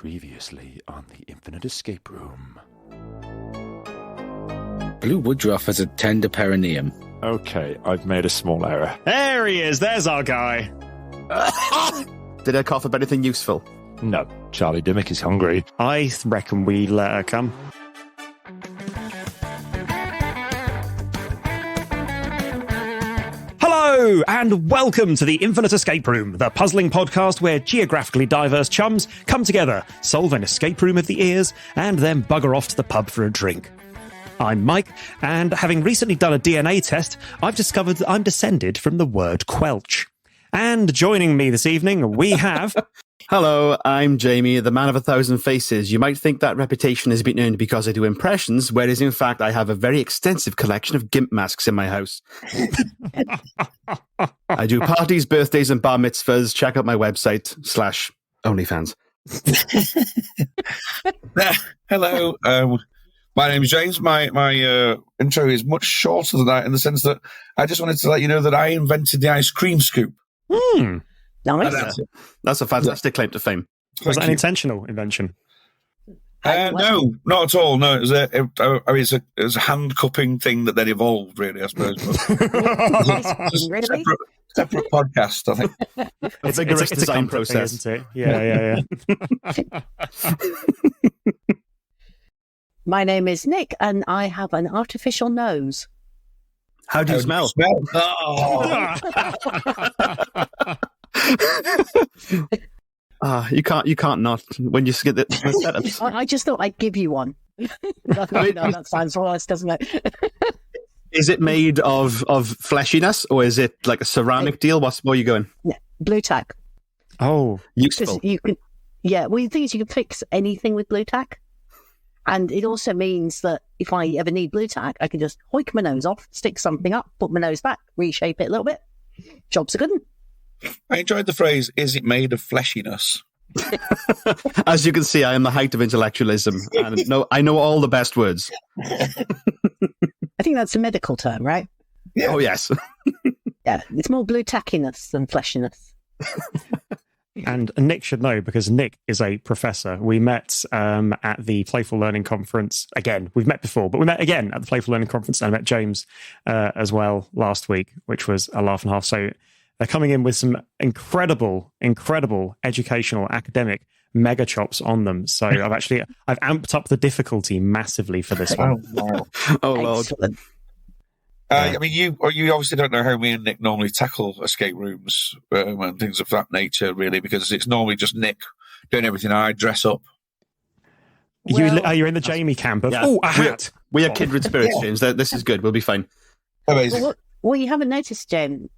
Previously on the Infinite Escape Room. Blue Woodruff has a tender perineum. Okay, I've made a small error. There he is. There's our guy. Did I cough up anything useful? No, Charlie Dimmock is hungry. I reckon we let her come. Hello, and welcome to the Infinite Escape Room, the puzzling podcast where geographically diverse chums come together, solve an escape room of the ears, and then bugger off to the pub for a drink. I'm Mike, and having recently done a DNA test, I've discovered that I'm descended from the word quelch. And joining me this evening, we have... Hello, I'm Jamie, the man of 1,000 faces. You might think that reputation has been earned because I do impressions, whereas in fact I have a very extensive collection of gimp masks in my house. I do parties, birthdays, and bar mitzvahs. Check out my website /OnlyFans. Hello, my name is James. My intro is much shorter than that in the sense that I just wanted to let you know that I invented the ice cream scoop. Nice. That's a fantastic claim to fame. Was that an intentional invention? No, not at all. No, it was a hand cupping thing that then evolved, really, I suppose. Really? Separate podcast, I think. It's a rigorous design process, isn't it? Yeah. My name is Nick, and I have an artificial nose. How do you smell? Oh. You can't not when you get the setups. I just thought I'd give you one. No, that sounds worse, doesn't it? Is it made of fleshiness, or is it like a ceramic deal? Where are you going? Yeah, blue tack. Oh, useful. You can, yeah. Well, the thing is, you can fix anything with blue tack, and it also means that if I ever need blue tack, I can just hoik my nose off, stick something up, put my nose back, reshape it a little bit. Job's a good one. I enjoyed the phrase, is it made of fleshiness? As you can see, I am the height of intellectualism. And I know all the best words. I think that's a medical term, right? Yeah. Oh, yes. Yeah, it's more blue tackiness than fleshiness. And Nick should know because Nick is a professor. We met at the Playful Learning Conference. Again, we've met before, but we met again at the Playful Learning Conference, and I met James as well last week, which was a laugh and a half. So they're coming in with some incredible educational, academic mega chops on them. So I've amped up the difficulty massively for this one. Wow. Oh, Lord. Excellent. I mean, you obviously don't know how me and Nick normally tackle escape rooms and things of that nature, really, because it's normally just Nick doing everything. I dress up. You're in the Jamie camp of, Yeah. a hat. We are kindred spirits, James. This is good. We'll be fine. Amazing. Well, what you haven't noticed, James,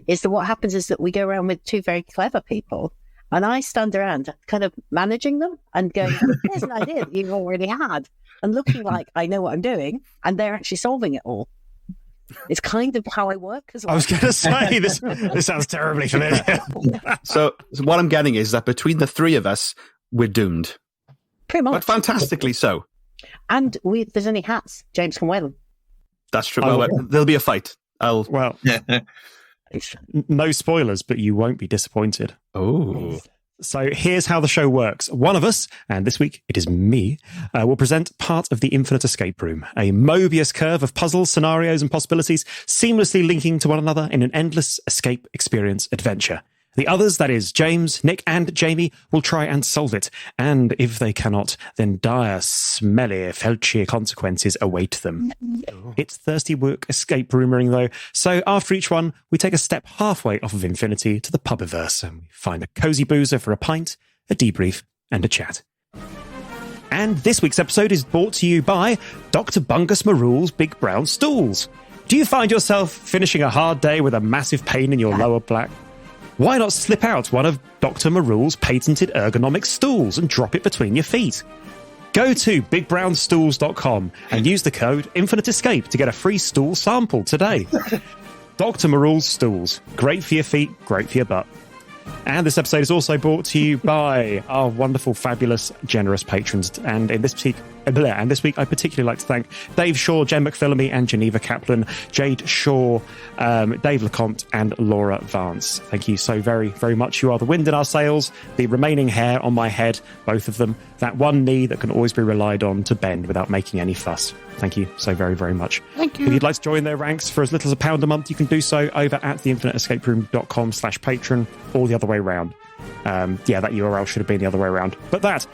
is that what happens is that we go around with two very clever people, and I stand around kind of managing them and going, here's an idea that you've already had, and looking like I know what I'm doing, and they're actually solving it all. It's kind of how I work as well. I was going to say, this sounds terribly familiar. So what I'm getting is that between the three of us, we're doomed. Pretty much. But fantastically so. And if there's any hats, James can wear them. That's true. Well, there'll be a fight. Well, no spoilers, but you won't be disappointed. Oh. So here's how the show works. One of us, and this week it is me, will present part of the Infinite Escape Room, a Mobius curve of puzzles, scenarios, and possibilities seamlessly linking to one another in an endless escape experience adventure. The others, that is James, Nick, and Jamie, will try and solve it. And if they cannot, then dire, smelly, felchy consequences await them. It's thirsty work escape rumoring, though. So after each one, we take a step halfway off of infinity to the pubiverse, and we find a cozy boozer for a pint, a debrief, and a chat. And this week's episode is brought to you by Dr. Bungus Marule's Big Brown Stools. Do you find yourself finishing a hard day with a massive pain in your lower back? Why not slip out one of Dr. Marule's patented ergonomic stools and drop it between your feet? Go to bigbrownstools.com and use the code INFINITEESCAPE to get a free stool sample today. Dr. Marule's Stools. Great for your feet, great for your butt. And this episode is also brought to you by our wonderful, fabulous, generous patrons. And in this And this week, I particularly like to thank Dave Shaw, Jen McPhillamy, and Geneva Kaplan, Jade Shaw, Dave Lecomte, and Laura Vance. Thank you so very, very much. You are the wind in our sails, the remaining hair on my head, both of them, that one knee that can always be relied on to bend without making any fuss. Thank you so very, very much. Thank you. If you'd like to join their ranks for as little as £1 a month, you can do so over at theinfiniteescaperoom.com/patron, or the other way around. That URL should have been the other way around. But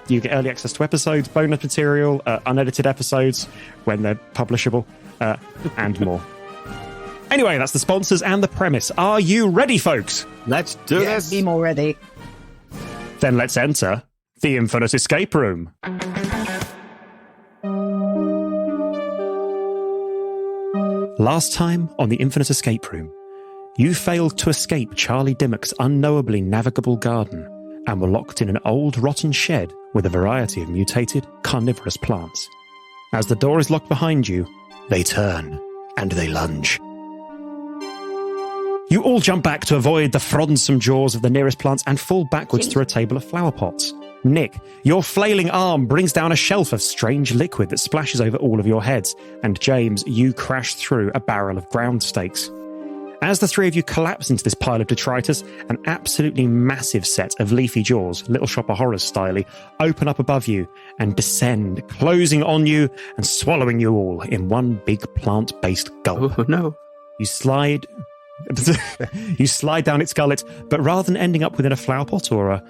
you get early access to episodes, bonus material, unedited episodes when they're publishable, and more. Anyway, that's the sponsors and the premise. Are you ready, folks? Let's do this. Be more ready. Then let's enter the Infinite Escape Room. Last time on the Infinite Escape Room, you failed to escape Charlie Dimmock's unknowably navigable garden and were locked in an old rotten shed with a variety of mutated carnivorous plants. As the door is locked behind you, they turn and they lunge. You all jump back to avoid the fronsome jaws of the nearest plants and fall backwards through a table of flower pots. Nick, your flailing arm brings down a shelf of strange liquid that splashes over all of your heads, and James, you crash through a barrel of ground steaks. As the three of you collapse into this pile of detritus, an absolutely massive set of leafy jaws, Little Shop of Horrors style, open up above you and descend, closing on you and swallowing you all in one big plant-based gulp. Oh, no. You slide down its gullet, but rather than ending up within a flower pot or a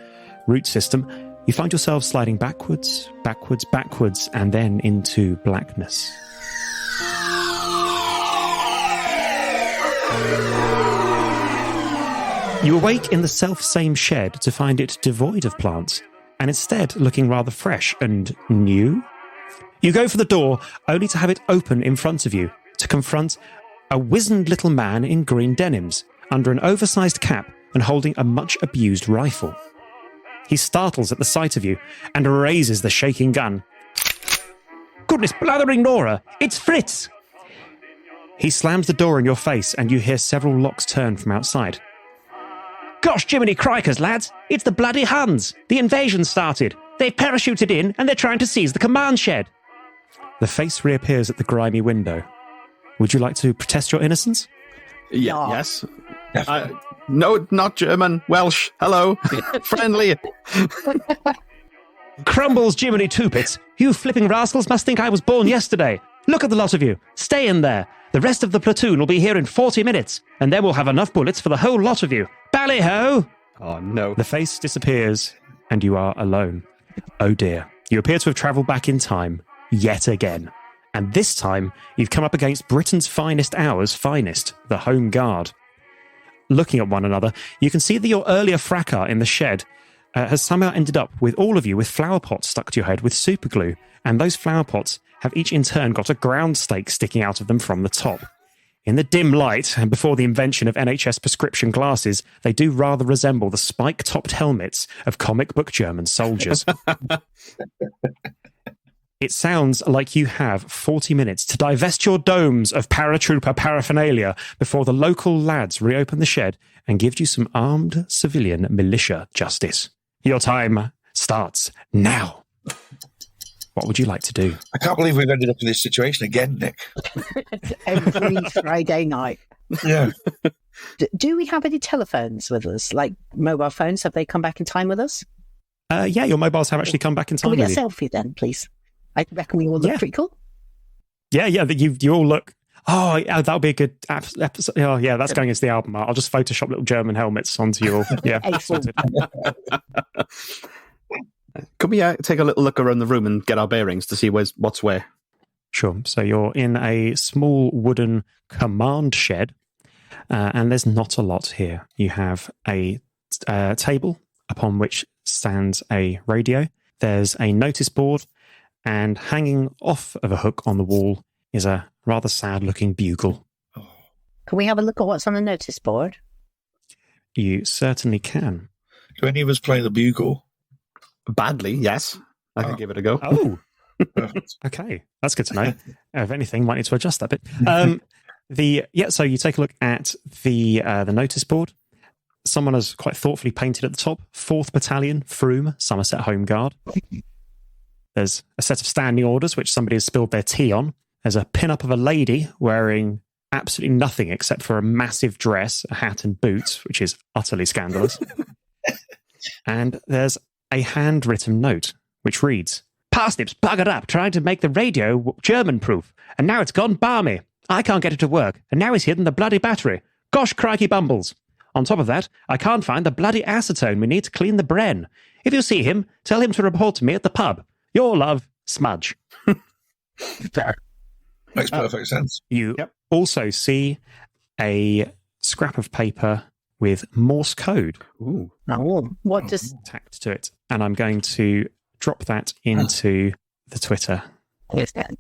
root system, you find yourself sliding backwards, and then into blackness. You awake in the self-same shed to find it devoid of plants, and instead looking rather fresh and new. You go for the door, only to have it open in front of you, to confront a wizened little man in green denims, under an oversized cap and holding a much-abused rifle. He startles at the sight of you and raises the shaking gun. "Goodness blathering Nora, it's Fritz!" He slams the door in your face and you hear several locks turn from outside. "Gosh Jiminy Crikers, lads! It's the bloody Huns! The invasion started! They've parachuted in and they're trying to seize the command shed!" The face reappears at the grimy window. Would you like to protest your innocence? Yeah, No. yes. No, not German. Welsh. Hello. Friendly. "Crumbles, Jiminy Two-Pits! You flipping rascals must think I was born yesterday! Look at the lot of you! Stay in there! The rest of the platoon will be here in 40 minutes, and then we'll have enough bullets for the whole lot of you! Bally-ho!" Oh, no. The face disappears, and you are alone. Oh dear. You appear to have travelled back in time, yet again. And this time, you've come up against Britain's finest hour's finest, the Home Guard. Looking at one another, you can see that your earlier fracas in the shed has somehow ended up with all of you with flower pots stuck to your head with super glue, and those flower pots have each in turn got a ground stake sticking out of them from the top. In the dim light, and before the invention of NHS prescription glasses, they do rather resemble the spike-topped helmets of comic book German soldiers. It sounds like you have 40 minutes to divest your domes of paratrooper paraphernalia before the local lads reopen the shed and give you some armed civilian militia justice. Your time starts now. What would you like to do? I can't believe we've ended up in this situation again, Nick. Every Friday night. Yeah. Do we have any telephones with us, like mobile phones? Have they come back in time with us? Yeah, your mobiles have actually come back in Can time we get with a you. selfie then, please? I reckon we all look Yeah. pretty cool. Yeah, you all look... Oh, yeah, that'll be a good episode. Oh, yeah, that's going into the album art. I'll just Photoshop little German helmets onto you all. Yeah. Excellent. Could we take a little look around the room and get our bearings to see what's where? Sure. So you're in a small wooden command shed, and there's not a lot here. You have a table upon which stands a radio. There's a notice board, and hanging off of a hook on the wall is a rather sad-looking bugle. Can we have a look at what's on the notice board? You certainly can. Do any of us play the bugle? Badly, yes. I can give it a go. Oh, okay. That's good to know. If anything, might need to adjust that bit. So you take a look at the notice board. Someone has quite thoughtfully painted at the top, 4th Battalion, Frome, Somerset Home Guard. There's a set of standing orders, which somebody has spilled their tea on. There's a pin-up of a lady wearing absolutely nothing except for a massive dress, a hat and boots, which is utterly scandalous. And there's a handwritten note, which reads, "Parsnips buggered up trying to make the radio German-proof, and now it's gone balmy. I can't get it to work, and now he's hidden the bloody battery. Gosh crikey bumbles. On top of that, I can't find the bloody acetone we need to clean the Bren. If you see him, tell him to report to me at the pub. Your love, Smudge." Makes perfect sense. You also see a scrap of paper with Morse code What does... tacked to it, and I'm going to drop that into the Twitter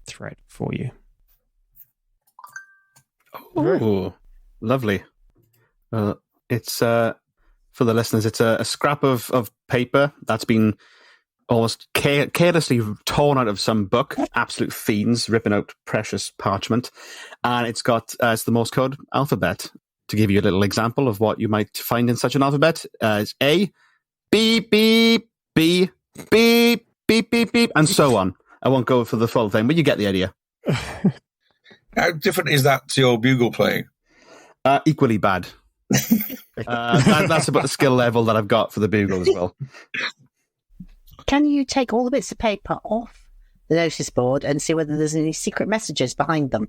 thread for you. Oh, lovely. It's for the listeners. It's a scrap of paper that's been almost carelessly torn out of some book. Absolute fiends ripping out precious parchment, and it's got it's the Morse code alphabet. To give you a little example of what you might find in such an alphabet, it's A, beep beep B, beep beep beep beep, and so on. I won't go for the full thing, but you get the idea. How different is that to your bugle playing? Equally bad. That's about the skill level that I've got for the bugle as well. Can you take all the bits of paper off the notice board and see whether there's any secret messages behind them?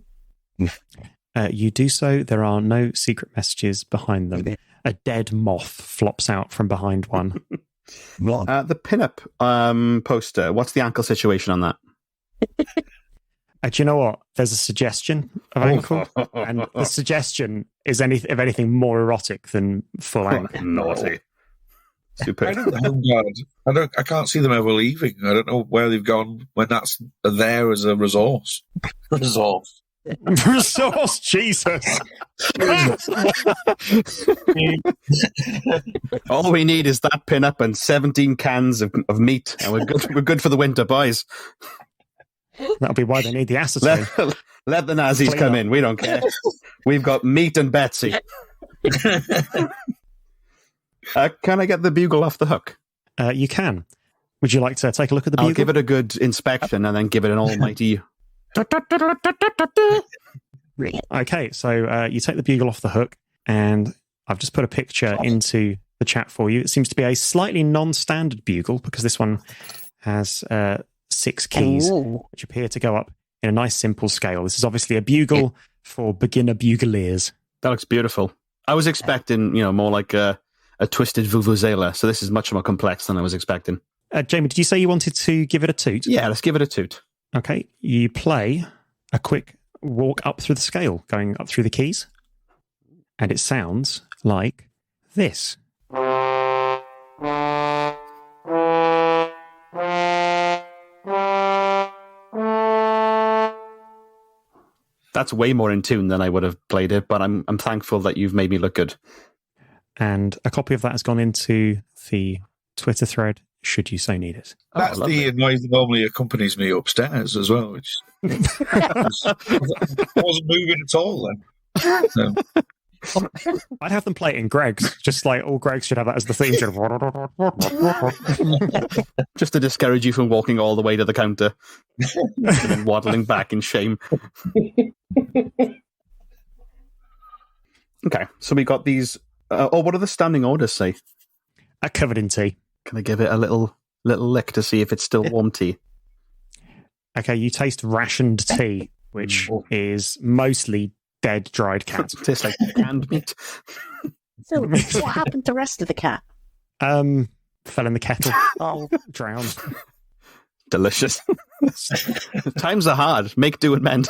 You do so. There are no secret messages behind them. A dead moth flops out from behind one. The pin-up poster, what's the ankle situation on that? Do you know what? There's a suggestion of ankle, and the suggestion is anything more erotic than full ankle. Naughty. Super. I can't see them ever leaving. I don't know where they've gone when that's there as a resource. Resource, Jesus. All we need is that pin-up and 17 cans of meat, and we're good for the winter, boys. That'll be why they need the acetone. Let the Nazis come in. We don't care. We've got meat and Betsy. Can I get the bugle off the hook? You can. Would you like to take a look at the bugle? I'll give it a good inspection and then give it an almighty... Okay, so you take the bugle off the hook, and I've just put a picture into the chat for you. It seems to be a slightly non-standard bugle because this one has 6 keys, which appear to go up in a nice simple scale. This is obviously a bugle for beginner bugleers. That looks beautiful. I was expecting, more like a twisted vuvuzela, so this is much more complex than I was expecting. Jamie, did you say you wanted to give it a toot? Yeah, let's give it a toot. Okay, you play a quick walk up through the scale, going up through the keys, and it sounds like this. That's way more in tune than I would have played it, but I'm thankful that you've made me look good. And a copy of that has gone into the Twitter thread, should you so need it. That's the noise that normally accompanies me upstairs as well, which I wasn't moving at all then. So. I'd have them play it in Greg's, just like all Greg's should have that as the theme. Just to discourage you from walking all the way to the counter and then waddling back in shame. Okay, so we got these. What do the standing orders say? Covered in tea. Can I give it a little lick to see if it's still warm tea? Okay, you taste rationed tea, which is mostly dead, dried cat. Tastes like canned meat. So, what happened to the rest of the cat? Fell in the kettle. Drowned. Delicious. Times are hard. Make do and mend.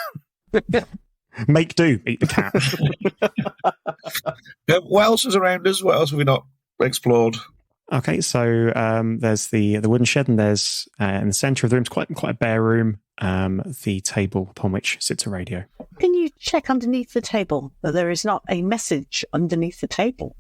Make do. Eat the cat. What else is around us? What else have we not explored? Okay, so there's the wooden shed, and there's in the centre of the room, it's quite a bare room, the table upon which sits a radio. Can you check underneath the table that there is not a message underneath the table?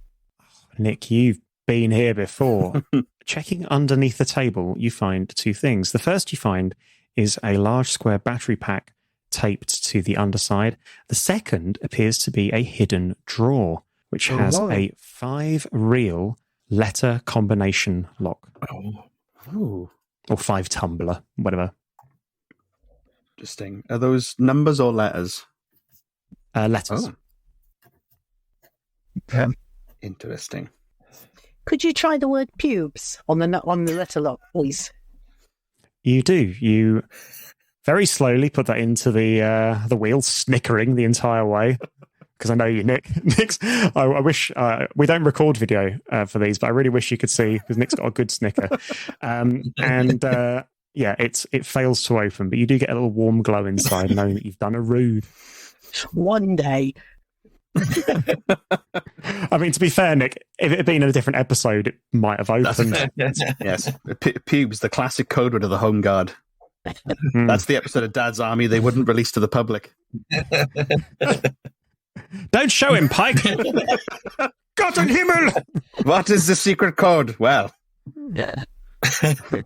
Nick, you've been here before. Checking underneath the table, you find 2 things. The first you find is a large square battery pack taped to the underside. The second appears to be a hidden drawer, which has a 5 reel letter combination lock. Oh. or 5 tumbler, whatever. Interesting. Are those numbers or letters? Letters. Oh. Interesting. Could you try the word pubes on the letter lock, please? You do. You very slowly put that into the wheel, snickering the entire way. Because I know you, Nick. Nick's. I wish we don't record video for these, but I really wish you could see because Nick's got a good snicker. Yeah, it fails to open, but you do get a little warm glow inside, knowing that you've done a rude. One day. I mean, to be fair, Nick, if it had been in a different episode, it might have opened. Yes, pubes, the classic code word of the Home Guard. That's the episode of Dad's Army they wouldn't release to the public. Don't show him, Pike. Gott in Himmel! What is the secret code? Well,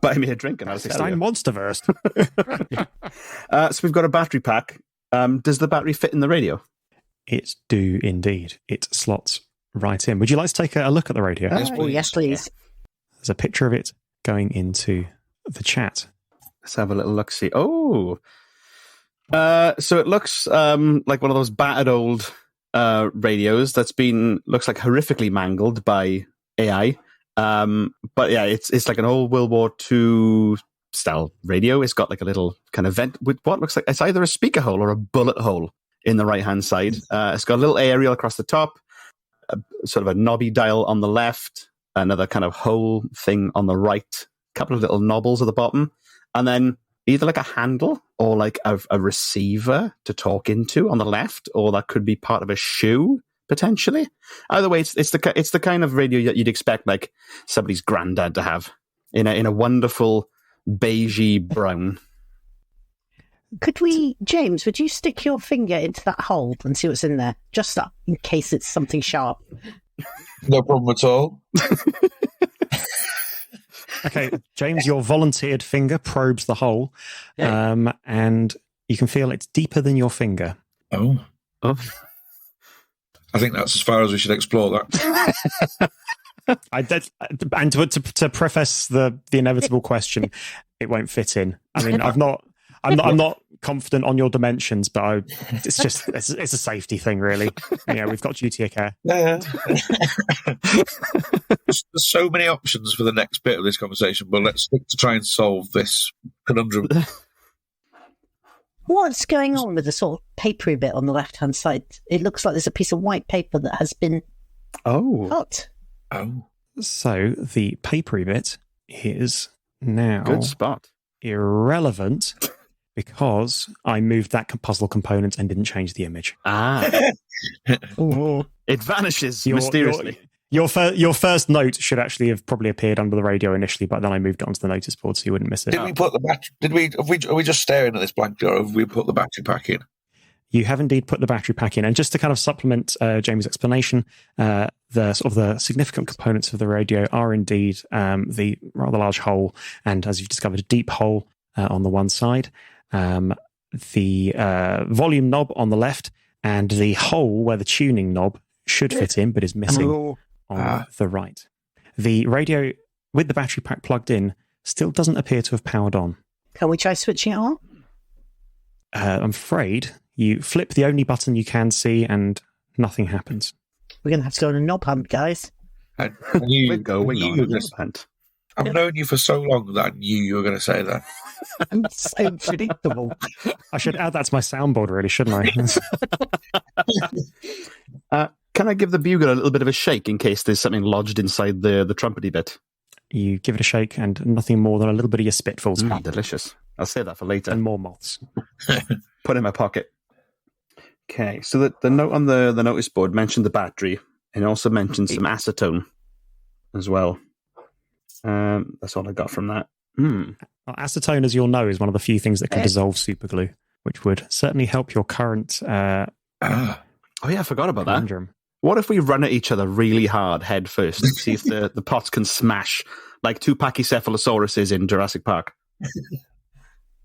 buy me a drink and I'll tell you. Monsterverse. So we've got a battery pack. Does the battery fit in the radio? It do indeed. It slots right in. Would you like to take a look at the radio? Yes, please. There's a picture of it going into the chat. Let's have a little look. See. Oh, so it looks like one of those battered old radios that's looks like horrifically mangled by AI. But yeah, it's like an old World War II style radio. It's got like a little kind of vent with what looks like it's either a speaker hole or a bullet hole in the right hand side. It's got a little aerial across the top, sort of a knobby dial on the left, another kind of hole thing on the right, a couple of little knobbles at the bottom, and then either like a handle or like a receiver to talk into on the left, or that could be part of a shoe potentially. Either way, it's the kind of radio that you'd expect like somebody's granddad to have in a wonderful beigey brown. Could we, James, would you stick your finger into that hole and see what's in there? Just that, in case it's something sharp. No problem at all. Okay, James, your volunteered finger probes the hole, and you can feel it's deeper than your finger. Oh. I think that's as far as we should explore that. And to preface the inevitable question, it won't fit in. I mean, I'm not confident on your dimensions, but it's a safety thing, really. Yeah, we've got duty of care. Yeah. There's so many options for the next bit of this conversation, but let's stick to try and solve this conundrum. What's going on with the sort of papery bit on the left-hand side? It looks like there's a piece of white paper that has been cut. Oh. So the papery bit is now Good spot. irrelevant because I moved that puzzle component and didn't change the image. It vanishes mysteriously. Your first note should actually have probably appeared under the radio initially, but then I moved it onto the notice board so you wouldn't miss it. Did we put the battery? Are we just staring at this blank, or have we put the battery pack in? You have indeed put the battery pack in, and just to kind of supplement Jamie's explanation, the significant components of the radio are indeed the rather large hole, and as you've discovered, a deep hole on the one side, the volume knob on the left, and the hole where the tuning knob should fit in but is missing on the right. The radio with the battery pack plugged in still doesn't appear to have powered on. Can we try switching it on? I'm afraid you flip the only button you can see and nothing happens. We're going to have to go on a knob hunt, guys. I've known you for so long that I knew you were going to say that. I'm so predictable. I should add that to my soundboard, really, shouldn't I? Can I give the bugle a little bit of a shake in case there's something lodged inside the trumpety bit? You give it a shake and nothing more than a little bit of your spit falls out. Delicious. I'll save that for later. And more moths. Put it in my pocket. Okay, so the note on the notice board mentioned the battery and also mentioned some acetone as well. That's all I got from that. Well, acetone, as you'll know, is one of the few things that can dissolve superglue, which would certainly help your current... Oh yeah, I forgot about conundrum. That. What if we run at each other really hard head first, see if the pots can smash like two Pachycephalosauruses in Jurassic Park?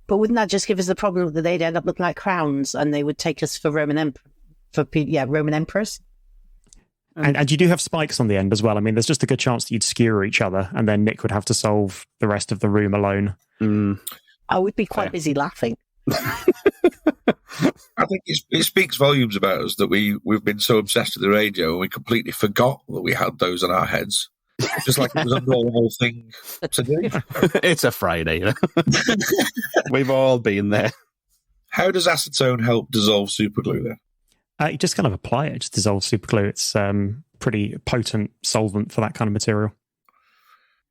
But wouldn't that just give us the problem that they'd end up looking like crowns and they would take us for Roman emperors? And you do have spikes on the end as well. I mean, there's just a good chance that you'd skewer each other, and then Nick would have to solve the rest of the room alone. I would be quite busy laughing. I think it speaks volumes about us that we've been so obsessed with the radio and we completely forgot that we had those on our heads. Just like it was a normal thing to do. It's a Friday. We've all been there. How does acetone help dissolve superglue then? You just kind of apply it, just dissolve superglue. It's pretty potent solvent for that kind of material.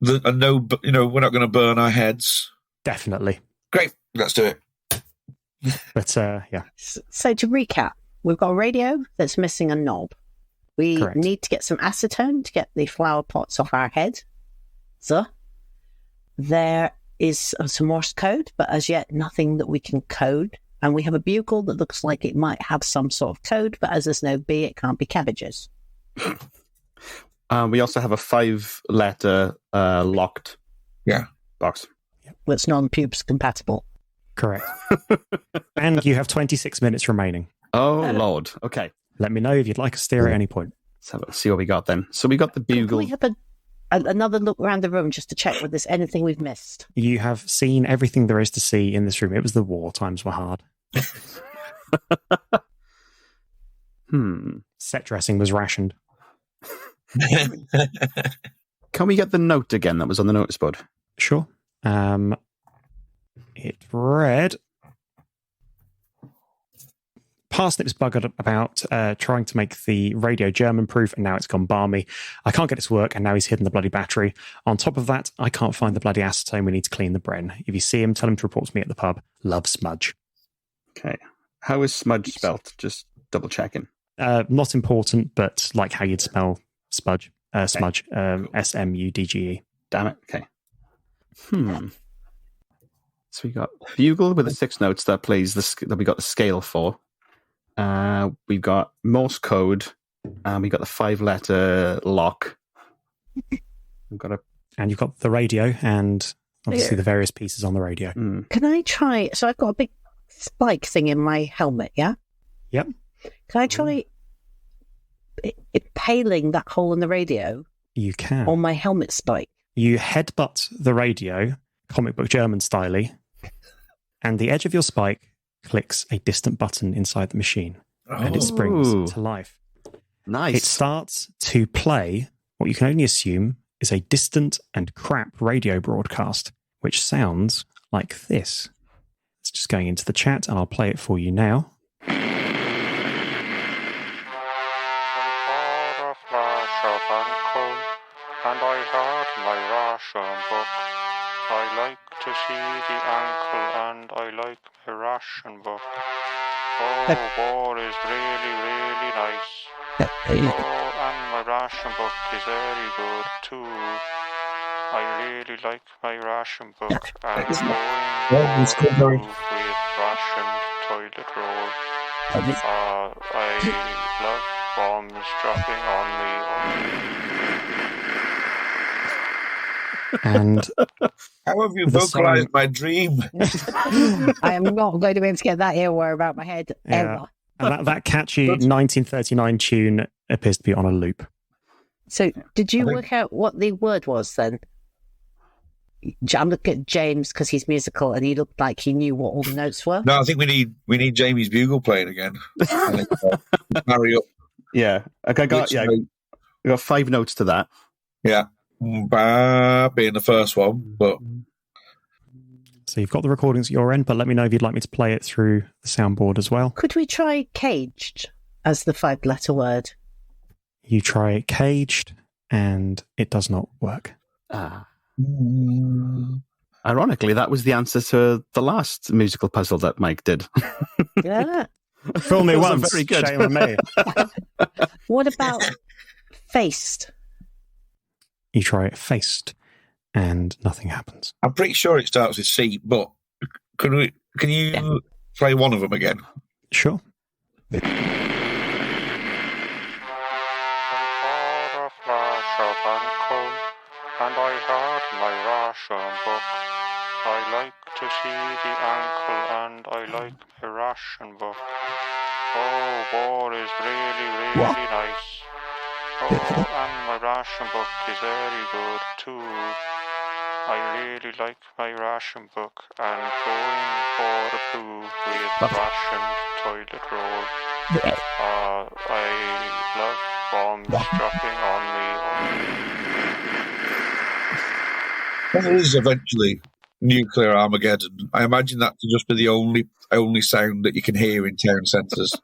And no, we're not going to burn our heads. Definitely. Great, let's do it. But yeah. So to recap, we've got a radio that's missing a knob. We Correct. need to get some acetone to get the flower pots off our head. So there is some Morse code, but as yet nothing that we can code. And we have a bugle that looks like it might have some sort of code, but as there's no B, it can't be cabbages. We also have a 5-letter locked box. That's non-pubes compatible. Correct. And you have 26 minutes remaining. Oh, Lord. Okay. Let me know if you'd like a steer at any point. Let's see what we got then. So we got the bugle. Can we have another look around the room just to check whether there's anything we've missed? You have seen everything there is to see in this room. It was the war. Times were hard. Set dressing was rationed. Can we get the note again that was on the notice board? Sure. It read... Parsnip's buggered about trying to make the radio German-proof, and now it's gone balmy. I can't get it to work, and now he's hidden the bloody battery. On top of that, I can't find the bloody acetone. We need to clean the Bren. If you see him, tell him to report to me at the pub. Love, Smudge. Okay. How is smudge spelt? Just double checking. Not important, but like how you'd spell Smudge. Smudge. Smudge. Damn it. Okay. So we got bugle with the 6 notes that plays that we got the scale for. We've got Morse code, and we got the 5-letter lock. And you've got the radio, and obviously the various pieces on the radio. Can I try? So I've got a big spike thing in my helmet, yeah? Yep. Can I try impaling that hole in the radio? You can. On my helmet spike? You headbutt the radio, comic book German style, and the edge of your spike clicks a distant button inside the machine, and it springs to life. Nice. It starts to play what you can only assume is a distant and crap radio broadcast, which sounds like this. It's just going into the chat, and I'll play it for you now. I bought a flash of uncle, and I had my ration book. I like to see the ankle, and I like my ration book. Oh, war is really, really nice. Oh, and my ration book is very good too. I really like my ration book, and going with rationed toilet roll. I love bombs dropping on me. And how have you vocalized my dream? I am not going to be able to get that earworm out my head ever. And that catchy 1939 tune appears to be on a loop. So, did you work out what the word was then? I'm looking at James because he's musical, and he looked like he knew what all the notes were. No, I think we need Jamie's bugle playing again. Marry up. Yeah, I got 5 notes to that. Yeah, ba being the first one, but. So you've got the recordings at your end, but let me know if you'd like me to play it through the soundboard as well. Could we try caged as the 5-letter word? You try caged, and it does not work. Ironically, that was the answer to the last musical puzzle that Mike did. Yeah. Fool me once, very good. shame on me. What about faced? You try it faced, and nothing happens. I'm pretty sure it starts with C, but can you play one of them again? Sure. I bought a flash of uncle, and I had my ration book. I like to see the ankle, and I like my ration book. Oh, war is really, really nice. Oh, and my ration book is very good too. I really like my ration book and going for a poo with rationed toilet roll. I love bombs dropping on me. That is eventually nuclear Armageddon. I imagine that to just be the only sound that you can hear in town centres.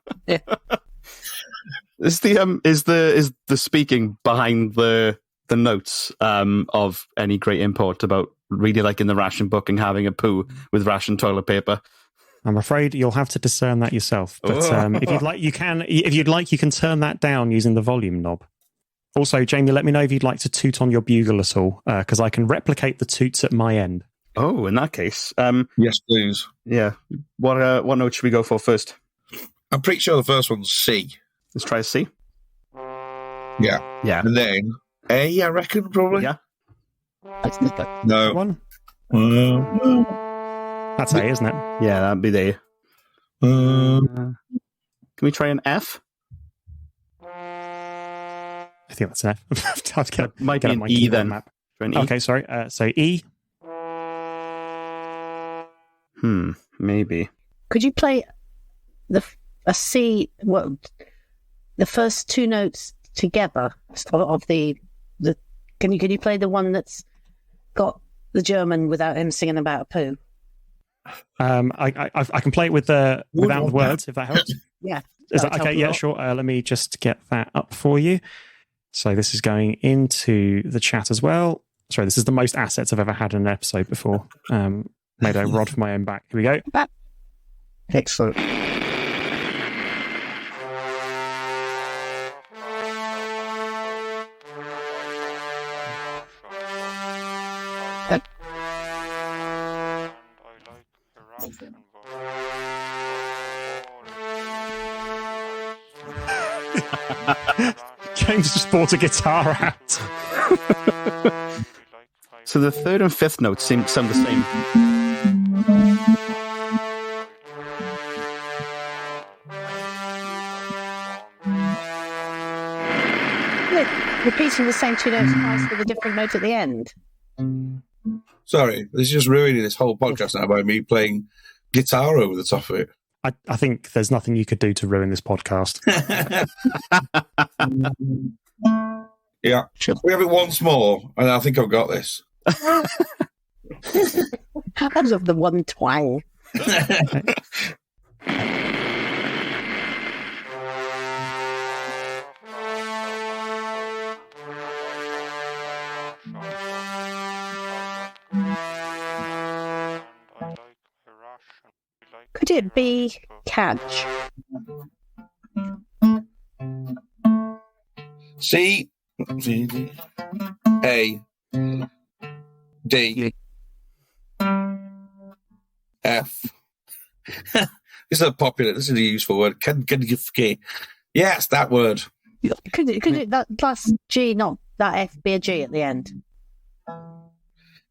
Is the speaking behind the notes of any great import about really liking the ration book and having a poo with ration toilet paper? I'm afraid you'll have to discern that yourself. But if you'd like, you can. If you'd like, you can turn that down using the volume knob. Also, Jamie, let me know if you'd like to toot on your bugle at all, because I can replicate the toots at my end. Oh, in that case, yes, please. Yeah. What note should we go for first? I'm pretty sure the first one's C. Let's try C. Yeah. And then A, I reckon, probably. Yeah. No. One. That's A, isn't it? Yeah, that'd be there. Can we try an F? I think that's an F. Might be an E then. Map. An E? Okay, sorry. So E. Maybe. Could you play a C? Well, the first two notes together of the. Can you play the one that's got the German without him singing about a poo? I can play it without the words if that helps. Yeah. Is that okay? Yeah, sure. Let me just get that up for you. So this is going into the chat as well. Sorry, this is the most assets I've ever had in an episode before. Made a rod for my own back. Here we go. Excellent. James just bought a guitar out. So the third and fifth notes sound the same. Repeating the same two notes twice with a different note at the end. Sorry, this is just ruining this whole podcast now by me playing guitar over the top of it. I think there's nothing you could do to ruin this podcast. Yeah. We have it once more, and I think I've got this. I love the one twang. Could it be catch? C, A, D, F. This is a popular. This is a useful word. Can yes, that word. Could it that last G, not that F, be a G at the end?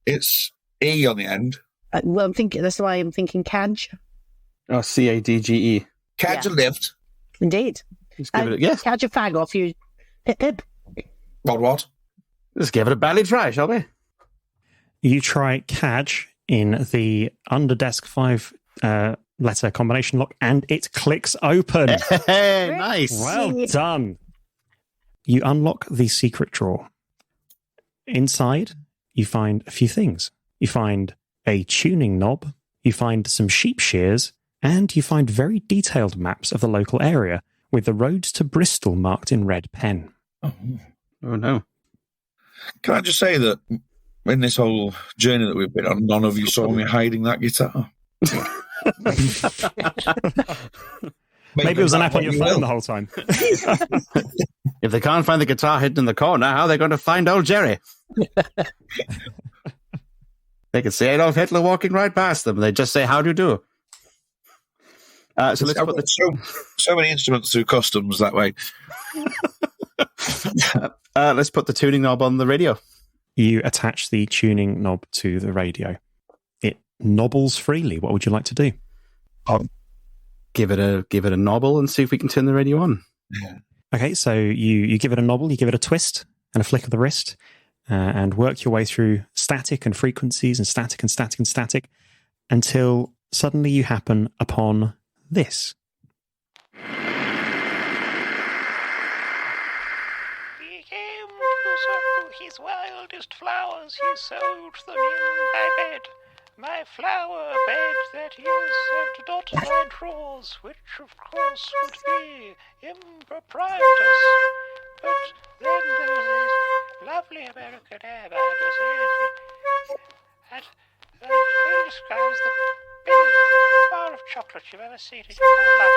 It's E on the end. Well, I'm thinking that's why I'm thinking cadge. Oh, CADGE. Cadge a lift. Indeed. Let's give it yes. Cadge a fag off you. Pip pip. What? Let's give it a bally try, shall we? You try cadge in the under desk 5 letter combination lock, and it clicks open. Hey, nice. Well done. You unlock the secret drawer. Inside, you find a few things. You find a tuning knob, you find some sheep shears, and you find very detailed maps of the local area with the roads to Bristol marked in red pen. Oh no. Can I just say that in this whole journey that we've been on, none of you saw me hiding that guitar? Maybe it was an app on your phone the whole time. If they can't find the guitar hidden in the corner, how are they going to find old Jerry? They can see Adolf Hitler walking right past them. They just say, "How do you do?" So let's put so many instruments through customs that way. Let's put the tuning knob on the radio. You attach the tuning knob to the radio. It nobbles freely. What would you like to do? Give it a nobble and see if we can turn the radio on. Yeah. Okay, so you give it a nobble, you give it a twist and a flick of the wrist, and work your way through static and frequencies and static and static and static until suddenly you happen upon this. He came to sow his wildest flowers, he sowed them in my bed. My flower bed, that is, and not my drawers, which of course would be improprietous. But then there was this lovely American air and it describes the biggest bar of chocolate you've ever seen in your whole life.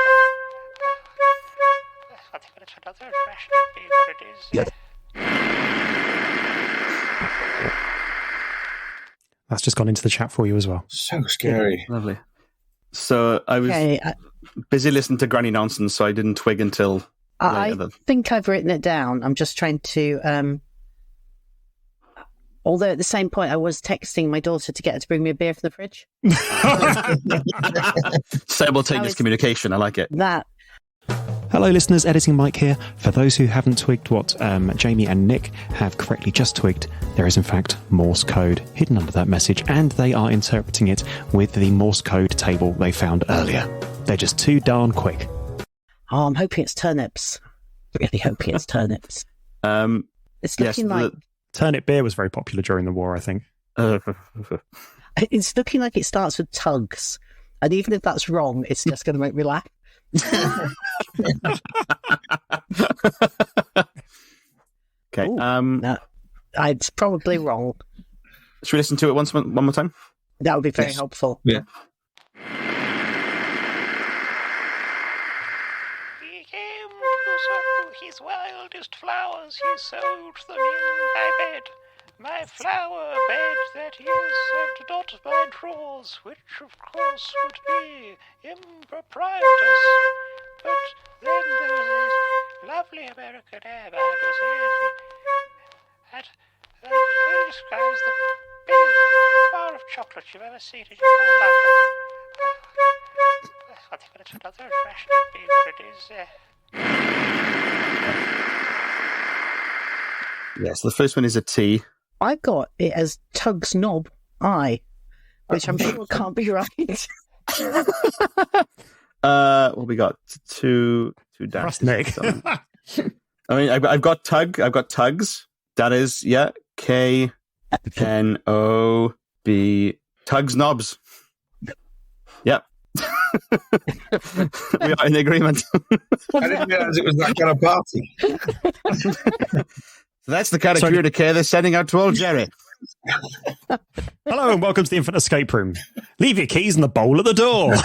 I think it's another rationing being what it is. That's just gone into the chat for you as well. So scary. Lovely. So I was busy listening to Granny Nonsense, so I didn't twig until I later. think I've written it down. I'm just trying to... although at the same point, I was texting my daughter to get her to bring me a beer from the fridge. Simultaneous communication, I like it. That... Hello, listeners. Editing Mike here. For those who haven't twigged what Jamie and Nick have correctly just twigged, there is in fact Morse code hidden under that message, and they are interpreting it with the Morse code table they found earlier. They're just too darn quick. Oh, I'm hoping it's turnips. Really hoping it's turnips. It's looking like... Turnip beer was very popular during the war, I think. It's looking like it starts with tugs. And even if that's wrong, it's just going to make me laugh. Okay. No, it's probably wrong. Should we listen to it one more time? That would be very helpful. Yeah. He came to sow his wildest flowers, he sowed them in my bed. My flower bed, that is, and not my drawers, which of course would be improprietous. But then there was this lovely American air and it describes the biggest bar of chocolate you've ever seen in your whole life. I think it's another rationing being what it is. Yes, the first one is a T. I've got it as Tug's Knob I, which I'm sure can't be right. What we got? Two dashes. Nick. I mean, I've got Tug. I've got Tugs. That is, K-N-O-B. Tugs Knobs. Yep. We are in agreement. I didn't realize it was that kind of party. So that's the kind of community care they're sending out to old Jerry. Hello and welcome to the Infinite Escape Room. Leave your keys in the bowl at the door.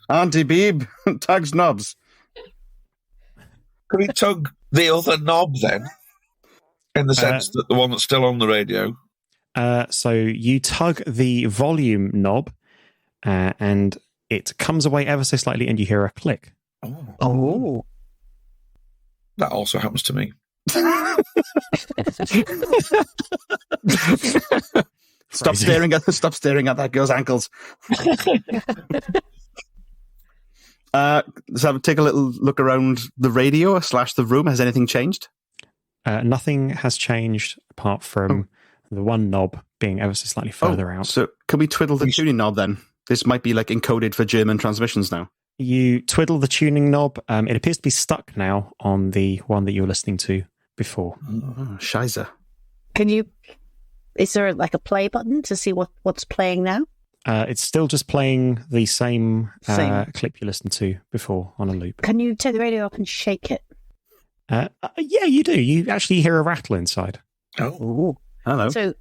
Auntie Beeb, Tugs Knobs. Could we tug the other knob then? In the sense that the one that's still on the radio. So you tug the volume knob and it comes away ever so slightly and you hear a click. Oh. That also happens to me. Stop staring at that girl's ankles. So take a little look around the radio / the room. Has anything changed? Nothing has changed apart from the one knob being ever so slightly further out. So can we twiddle the tuning knob then? This might be like encoded for German transmissions now. You twiddle the tuning knob. It appears to be stuck now on the one that you were listening to before. Oh, Scheiße. Is there like a play button to see what's playing now? It's still just playing the same clip you listened to before on a loop. Can you take the radio up and shake it? Yeah, you do. You actually hear a rattle inside. Oh. Hello. So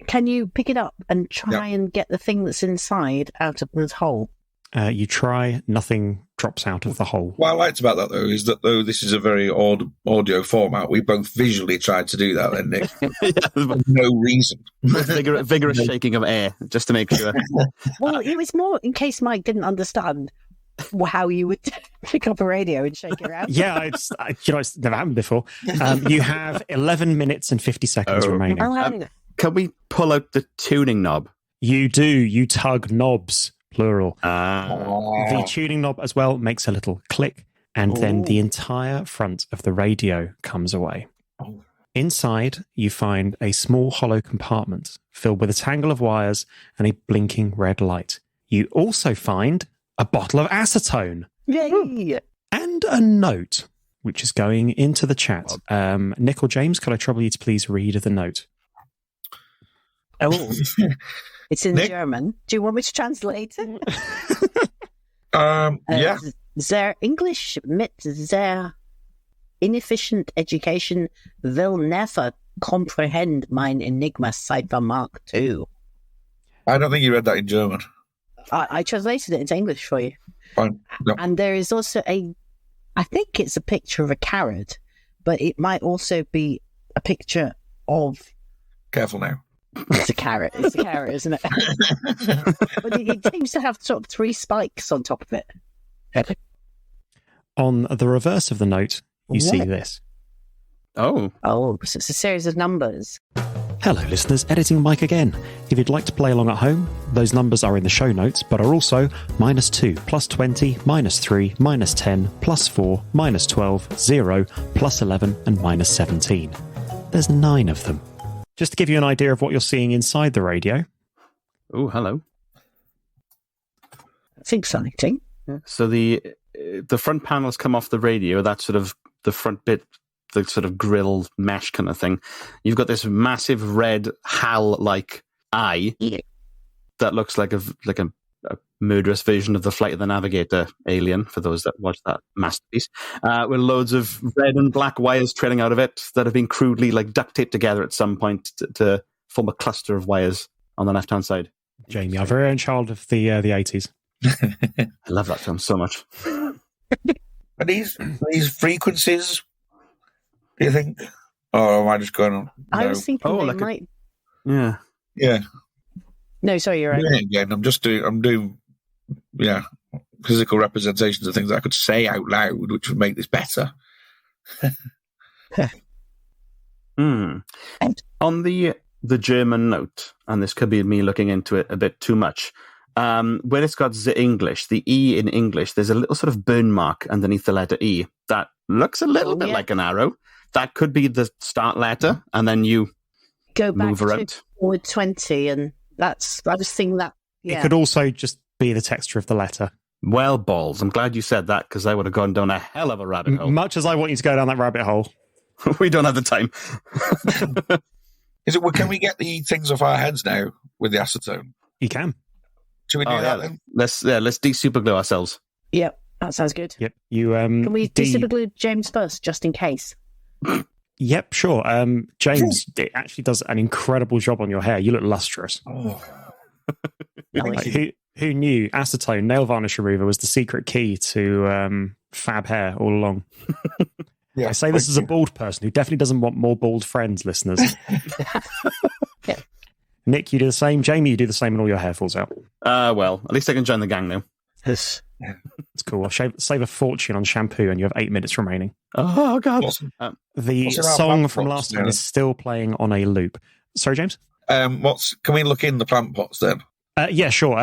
can you pick it up and try and get the thing that's inside out of this hole? You try, nothing drops out of the hole. What I liked about that, though, is that though this is a very odd audio format, we both visually tried to do that then, Nick. For no reason. Vigorous shaking of air, just to make sure. Well, it was more in case Mike didn't understand how you would pick up a radio and shake it around. Yeah, it's never happened before. You have 11 minutes and 50 seconds remaining. Can we pull out the tuning knob? You do. You tug knobs, plural. The tuning knob as well makes a little click, and then the entire front of the radio comes away. Oh. Inside, you find a small hollow compartment filled with a tangle of wires and a blinking red light. You also find a bottle of acetone. Yay! And a note, which is going into the chat. Nick or James, could I trouble you to please read the note? Oh, it's in Nick? German. Do you want me to translate it? Yeah. Their English mit their inefficient education will never comprehend mein Enigma Cipher Mark II. I don't think you read that in German. I translated it into English for you. Fine. No. And there is also I think it's a picture of a carrot, but it might also be a picture of... Careful now. It's a carrot. It's a carrot, isn't it? But it seems to have sort of 3 spikes on top of it. On the reverse of the note, you see What? this. Oh. Oh, so it's a series of numbers. Hello, listeners. Editing Mike again. If you'd like to play along at home, those numbers are in the show notes, but are also -2, +20, -3, -10, +4, -12, 0, +11, and -17. There's 9 of them. Just to give you an idea of what you're seeing inside the radio. Oh, hello. It's exciting. Yeah. So the front panels come off the radio. That's sort of the front bit, the sort of grill mesh kind of thing. You've got this massive red HAL-like eye that looks like a murderous version of the Flight of the Navigator alien, for those that watch that masterpiece, with loads of red and black wires trailing out of it that have been crudely duct taped together at some point to form a cluster of wires on the left-hand side. Jamie, our very own child of the 80s. I love that film so much. Are these frequencies, do you think? Or am I just going on? I No. was thinking Oh, they like a- might... Yeah. Yeah. No, sorry, you're right. Doing it again. I'm doing physical representations of things I could say out loud, which would make this better. On the German note, and this could be me looking into it a bit too much, where it's got the English, the E in English, there's a little sort of burn mark underneath the letter E that looks a little bit like an arrow. That could be the start letter, and then you Go back move to around. forward 20, and that's... I was thinking that... Yeah. It could also just be the texture of the letter. Well, balls. I'm glad you said that, because I would have gone down a hell of a rabbit hole. Much as I want you to go down that rabbit hole. We don't have the time. Can we get the things off our heads now with the acetone? You can. Should we do that then? Let's de-superglue ourselves. Yep, that sounds good. Yep. You Can we de-superglue James first, just in case? Yep, sure. James, it actually does an incredible job on your hair. You look lustrous. Oh. Like, who knew acetone nail varnish remover was the secret key to fab hair all along? Yeah, I say this as a bald person who definitely doesn't want more bald friends, listeners. Yeah. Nick, you do the same. Jamie, you do the same, and all your hair falls out. Well, at least I can join the gang now. It's cool. I'll save a fortune on shampoo, and you have 8 minutes remaining. Oh, God. Awesome. The What's in our song plant from pots last time now? is still playing on a loop. Sorry, James? Can we look in the plant pots then? Yeah, sure.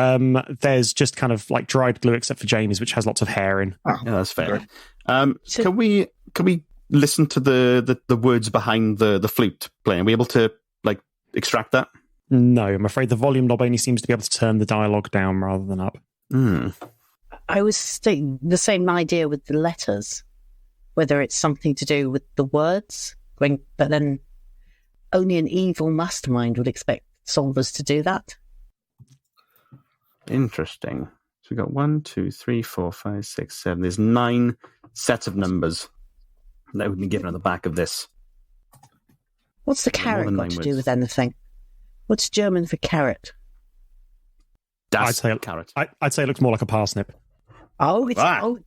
There's just kind of like dried glue, except for Jamie's, which has lots of hair in. Oh, Yeah, that's fair. great. Can we listen to the words behind the flute playing? Are we able to extract that? No, I'm afraid the volume knob only seems to be able to turn the dialogue down rather than up. I was thinking the same idea with the letters, whether it's something to do with the words, but then only an evil mastermind would expect solvers to do that. Interesting. So we've got 1, 2, 3, 4, 5, 6, 7. There's 9 sets of numbers that would be given on the back of this. What's the Yeah, more carrot than got 9 to do words. with anything? What's German for carrot? I'd Das say- carrot. I'd say it looks more like a parsnip. Oh, it's Ah. oh,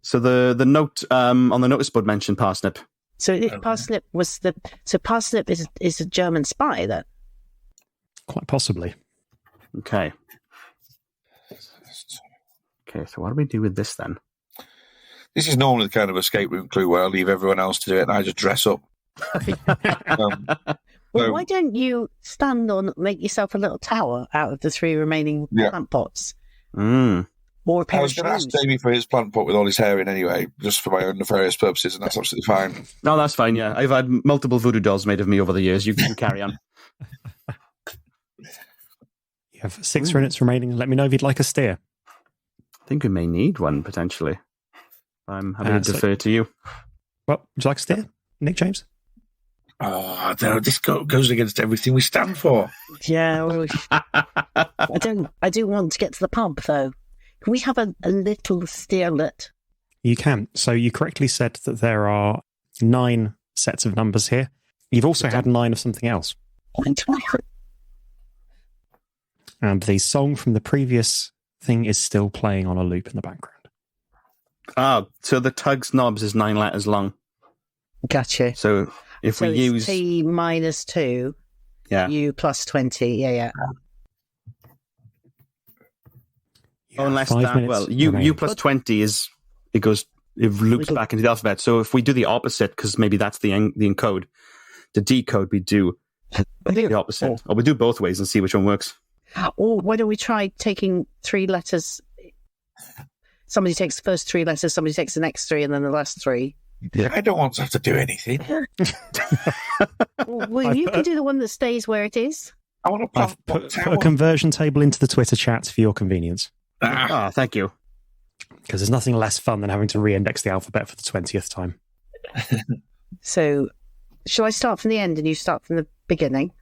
So the note on the notice board mentioned parsnip. so parsnip was parsnip is a German spy then. Quite possibly. Okay. Okay, so what do we do with this then? This is normally the kind of escape room clue where I leave everyone else to do it and I just dress up. Well, So- why don't you make yourself a little tower out of the 3 remaining Yeah. plant pots? Mm. Or a pair I of was going to ask shoes. Jamie for his plant pot with all his hair in anyway, just for my own nefarious purposes, and that's absolutely fine. No, that's fine, yeah. I've had multiple voodoo dolls made of me over the years. You can carry on. You have 6 minutes remaining. Let me know if you'd like a steer. I think we may need one, potentially. I'm happy to defer to you. Well, would you like a steer, Nick James? Oh, no, this goes against everything we stand for. Yeah, well, I do want to get to the pub, though. Can we have a little steerlet? You can. So you correctly said that there are 9 sets of numbers here. You've also had 9 of something else. And the song from the previous thing is still playing on a loop in the background. Ah, so the tugs knobs is 9 letters long. Gotcha. So if we it's use T minus 2, U plus 20. Yeah. unless 5 that, minutes well, U remaining. plus 20 is, it loops back into the alphabet. So if we do the opposite, because maybe that's the encode, the decode, we do the opposite. Or we do both ways and see which one works. Or why don't we try taking 3 letters? Somebody takes the first 3 letters, somebody takes the next 3, and then the last 3. Yeah. I don't want to have to do anything. Well, you can do the one that stays where it is. I want to I've put a conversion table into the Twitter chat for your convenience. Ah, thank you. Because there's nothing less fun than having to re-index the alphabet for the 20th time. So, shall I start from the end and you start from the beginning?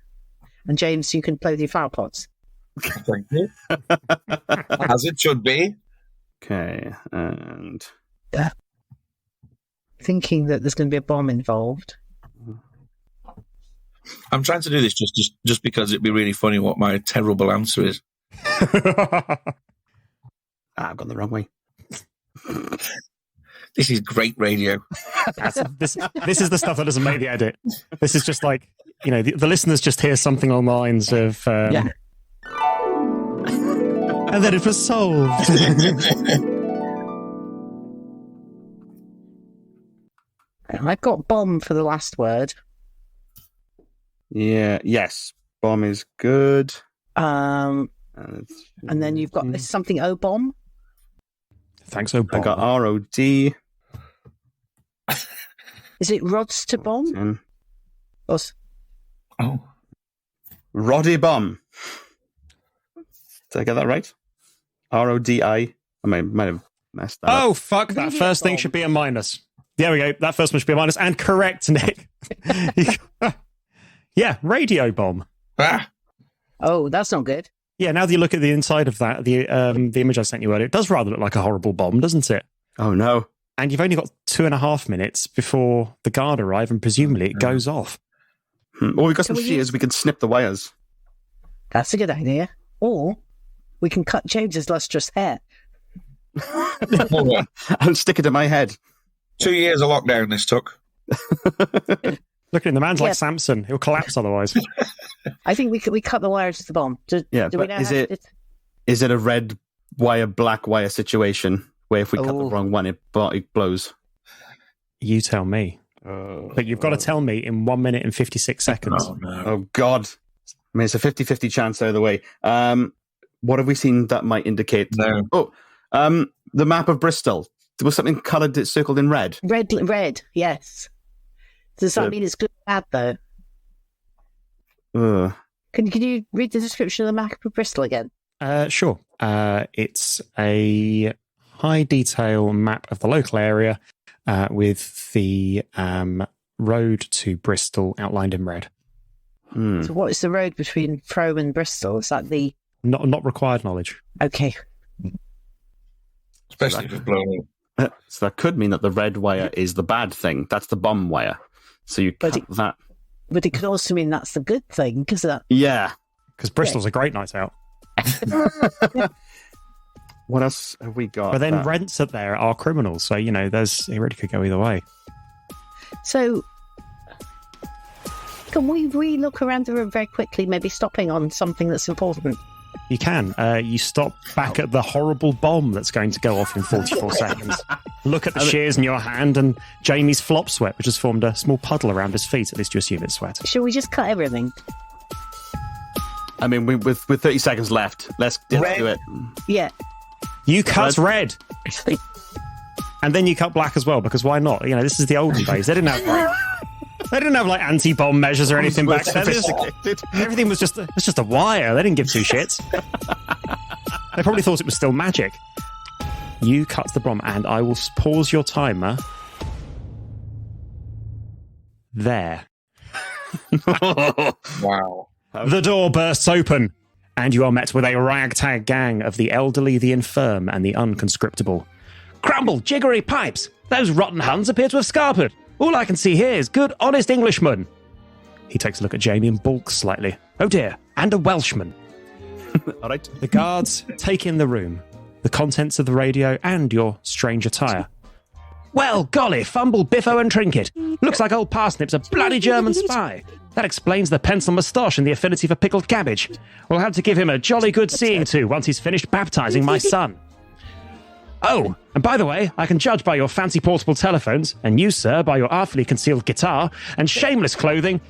And James, you can play with your flower pots. Thank you. As it should be. Okay, and Thinking that there's going to be a bomb involved. I'm trying to do this just because it'd be really funny what my terrible answer is. I've gone the wrong way. This is great radio. This is the stuff that doesn't make the edit. This is just like, the listeners just hear something along the lines of... And then it was solved. I've got bomb for the last word. Yeah, yes. Bomb is good. And then you've got something O bomb. Thanks, Obama. I got ROD. Is it rods to bomb? Oh. Roddy bomb. Did I get that right? RODI. I might have messed that up. Oh, fuck. That first thing should be a minus. There we go. That first one should be a minus. And correct, Nick. Yeah, radio bomb. Ah. Oh, that's not good. Yeah, now that you look at the inside of that, the image I sent you earlier, it does rather look like a horrible bomb, doesn't it? Oh, no. And you've only got 2.5 minutes before the guard arrive, and presumably it goes off. Well, we've got some shears. We can snip the wires. That's a good idea. Or we can cut James's lustrous hair. And stick it to my head. 2 years of lockdown this took. Look at him, the man's like Samson. He'll collapse otherwise. I think we cut the wires to the bomb. Do we but know is it a red wire, black wire situation where if we cut the wrong one, it blows? You tell me. But you've got to tell me in 1 minute and 56 seconds. Oh, no. Oh, God. I mean, it's a 50-50 chance either way. What have we seen that might indicate? No. Oh, the map of Bristol. There was something coloured that circled in red. Red, yes. Does that mean it's good or bad, though? Can you read the description of the map of Bristol again? Sure. It's a high detail map of the local area with the road to Bristol outlined in red. So what is the road between Frome and Bristol? Is that the... Not required knowledge. Okay. Especially if it's blown up. So that could mean that the red wire is the bad thing. That's the bomb wire. So you cut that. But it could also mean that's the good thing, because that... Yeah. Because Bristol's a great night out. What else have we got? But then rents up there are criminals, so, it really could go either way. So, can we look around the room very quickly, maybe stopping on something that's important? You can. You stop back at the horrible bomb that's going to go off in 44 seconds. Look at the shears in your hand and Jamie's flop sweat, which has formed a small puddle around his feet. At least you assume it's sweat. Shall we just cut everything? I mean, with 30 seconds left, let's do it. Yeah. You cut red. And then you cut black as well, because why not? You know, this is the olden days. They didn't have like anti-bomb measures or anything back then. Everything was just a wire. They didn't give two shits. They probably thought it was still magic. You cut the bomb, and I will pause your timer there. Wow. The door bursts open, and you are met with a ragtag gang of the elderly, the infirm, and the unconscriptable. Crumble, jiggery pipes! Those rotten Huns appear to have scarpered. All I can see here is good, honest Englishmen. He takes a look at Jamie and balks slightly. Oh dear, and a Welshman. All right. The guards take in the room, the contents of the radio, and your strange attire. Well, golly, fumble, biffo, and trinket. Looks like old Parsnip's a bloody German spy. That explains the pencil moustache and the affinity for pickled cabbage. We'll have to give him a jolly good seeing to once he's finished baptizing my son. Oh, and by the way, I can judge by your fancy portable telephones, and you, sir, by your artfully concealed guitar and shameless clothing,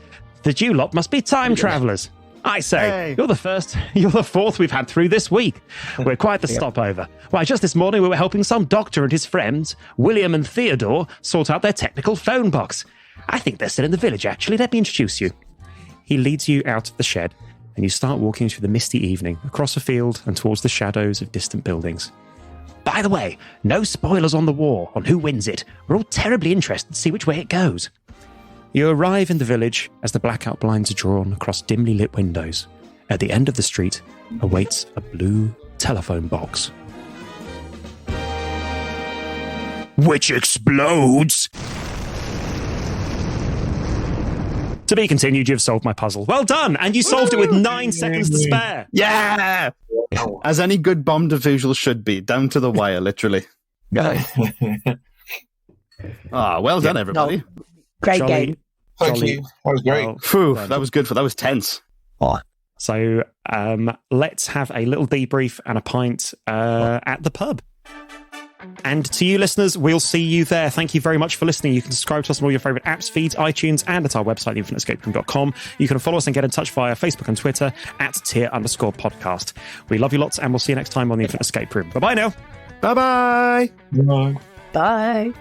that you lot must be time travellers. I say, Hey. you're the fourth we've had through this week. We're quite the stopover. Why, just this morning we were helping some doctor and his friends, William and Theodore, sort out their technical phone box. I think they're still in the village, actually. Let me introduce you. He leads you out of the shed, and you start walking through the misty evening, across a field and towards the shadows of distant buildings. By the way, no spoilers on the war, on who wins it. We're all terribly interested to see which way it goes. You arrive in the village as the blackout blinds are drawn across dimly lit windows. At the end of the street awaits a blue telephone box. Which explodes! To be continued, you've solved my puzzle. Well done! And you solved it with 9 seconds to spare. Yeah! As any good bomb defusal should be, down to the wire, literally. Well done, everybody. Great Jolly. game. Thank Jolly. you. That was great. Well, Phew, that was good. That was tense. so let's have a little debrief and a pint at the pub. And to you listeners, we'll see you there. Thank you very much for listening. You can subscribe to us on all your favourite apps, feeds, iTunes, and at our website, theinfiniteescaperoom.com. You can follow us and get in touch via Facebook and Twitter at @tier_podcast. We love you lots, and we'll see you next time on The Infinite Escape Room. Bye-bye now. Bye-bye. Bye. Bye.